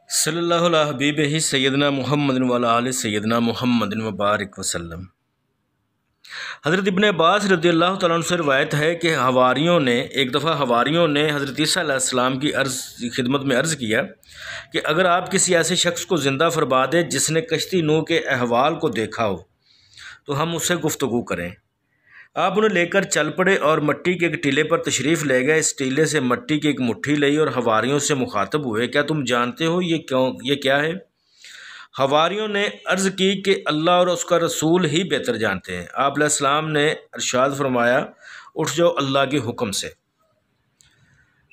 صلی اللہ علیہ حبیبہ سیدنا محمد وعلی آل سیدنا محمد وبارک وسلم۔ حضرت ابن عباس رضی اللہ تعالیٰ عنہ سے روایت ہے کہ ایک دفعہ حواریوں نے حضرت عیسیٰ علیہ السلام کی خدمت میں عرض کیا کہ اگر آپ کسی ایسے شخص کو زندہ فرما دیں جس نے کشتی نوح کے احوال کو دیکھا ہو تو ہم اس سے گفتگو کریں۔ آپ انہیں لے کر چل پڑے اور مٹی کے ایک ٹیلے پر تشریف لے گئے۔ اس ٹیلے سے مٹی کی ایک مٹھی لئی اور حواریوں سے مخاطب ہوئے، کیا تم جانتے ہو یہ کیا ہے؟ حواریوں نے عرض کی کہ اللہ اور اس کا رسول ہی بہتر جانتے ہیں۔ آپ علیہ السلام نے ارشاد فرمایا، اٹھ جاؤ اللہ کے حکم سے۔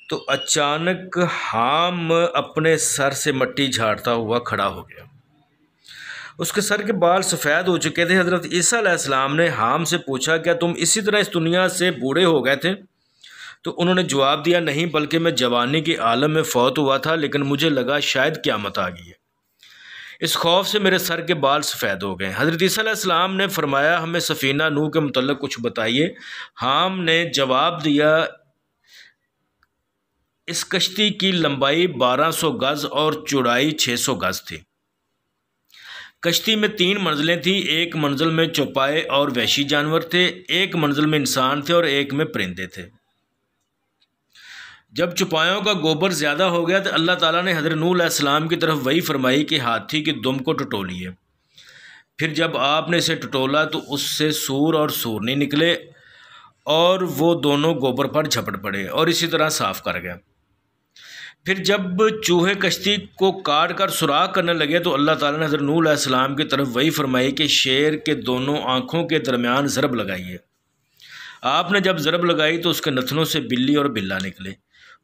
تو اچانک حام اپنے سر سے مٹی جھاڑتا ہوا کھڑا ہو گیا۔ اس کے سر کے بال سفید ہو چکے تھے۔ حضرت عیسیٰ علیہ السلام نے حام سے پوچھا، کیا تم اسی طرح اس دنیا سے بوڑھے ہو گئے تھے؟ تو انہوں نے جواب دیا، نہیں، بلکہ میں جوانی کے عالم میں فوت ہوا تھا، لیکن مجھے لگا شاید قیامت آ گئی ہے، اس خوف سے میرے سر کے بال سفید ہو گئے۔ حضرت عیسیٰ علیہ السلام نے فرمایا، ہمیں سفینہ نوح کے متعلق کچھ بتائیے۔ حام نے جواب دیا، اس کشتی کی لمبائی 1200 گز اور چوڑائی 600 گز تھی۔ کشتی میں 3 منزلیں تھیں، ایک منزل میں چوپائے اور وحشی جانور تھے، ایک منزل میں انسان تھے اور ایک میں پرندے تھے۔ جب چوپایوں کا گوبر زیادہ ہو گیا تو اللہ تعالیٰ نے حضرت نوح علیہ السلام کی طرف وحی فرمائی کہ ہاتھی کی دم کو ٹٹولیے۔ پھر جب آپ نے اسے ٹٹولا تو اس سے سور اور سورنی نکلے اور وہ دونوں گوبر پر جھپٹ پڑے اور اسی طرح صاف کر گئے۔ پھر جب چوہے کشتی کو کاٹ کر سوراخ کرنے لگے تو اللہ تعالیٰ نے حضرت نوح علیہ السلام کی طرف وحی فرمائی کہ شیر کے دونوں آنکھوں کے درمیان ضرب لگائیے۔ آپ نے جب ضرب لگائی تو اس کے نتنوں سے بلی اور بلّا نکلے،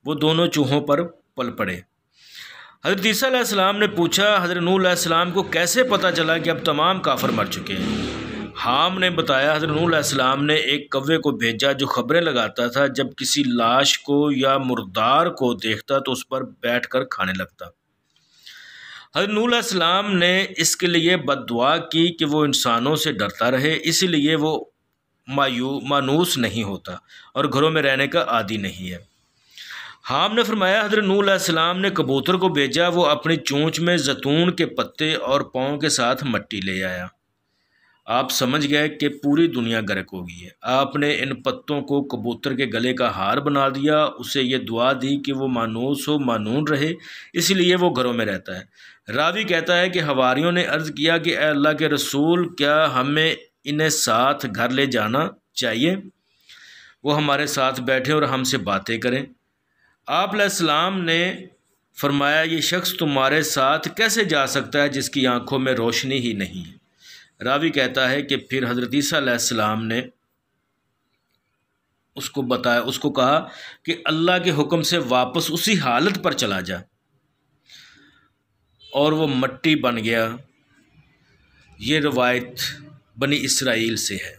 وہ دونوں چوہوں پر پل پڑے۔ حضرت عیسیٰ علیہ السلام نے پوچھا، حضرت نوح علیہ السلام کو کیسے پتہ چلا کہ اب تمام کافر مر چکے ہیں؟ حام نے بتایا، حضرت نوح علیہ السلام نے ایک کوے کو بھیجا جو خبریں لگاتا تھا، جب کسی لاش کو یا مردار کو دیکھتا تو اس پر بیٹھ کر کھانے لگتا۔ حضرت نوح علیہ السلام نے اس کے لیے بد دعا کی کہ وہ انسانوں سے ڈرتا رہے، اسی لیے وہ مانوس نہیں ہوتا اور گھروں میں رہنے کا عادی نہیں ہے۔ حام نے فرمایا، حضرت نوح علیہ السلام نے کبوتر کو بھیجا، وہ اپنی چونچ میں زیتون کے پتے اور پاؤں کے ساتھ مٹی لے آیا۔ آپ سمجھ گئے کہ پوری دنیا غرق ہو گئی ہے۔ آپ نے ان پتوں کو کبوتر کے گلے کا ہار بنا دیا، اسے یہ دعا دی کہ وہ مانوس و مانون رہے، اسی لیے وہ گھروں میں رہتا ہے۔ راوی کہتا ہے کہ حواریوں نے عرض کیا کہ اے اللہ کے رسول، کیا ہمیں انہیں ساتھ گھر لے جانا چاہیے؟ وہ ہمارے ساتھ بیٹھے اور ہم سے باتیں کریں۔ آپ علیہ السلام نے فرمایا، یہ شخص تمہارے ساتھ کیسے جا سکتا ہے جس کی آنکھوں میں روشنی ہی نہیں ہے؟ راوی کہتا ہے کہ پھر حضرت عیسیٰ علیہ السلام نے اس کو کہا کہ اللہ کے حکم سے واپس اسی حالت پر چلا جا، اور وہ مٹی بن گیا۔ یہ روایت بنی اسرائیل سے ہے۔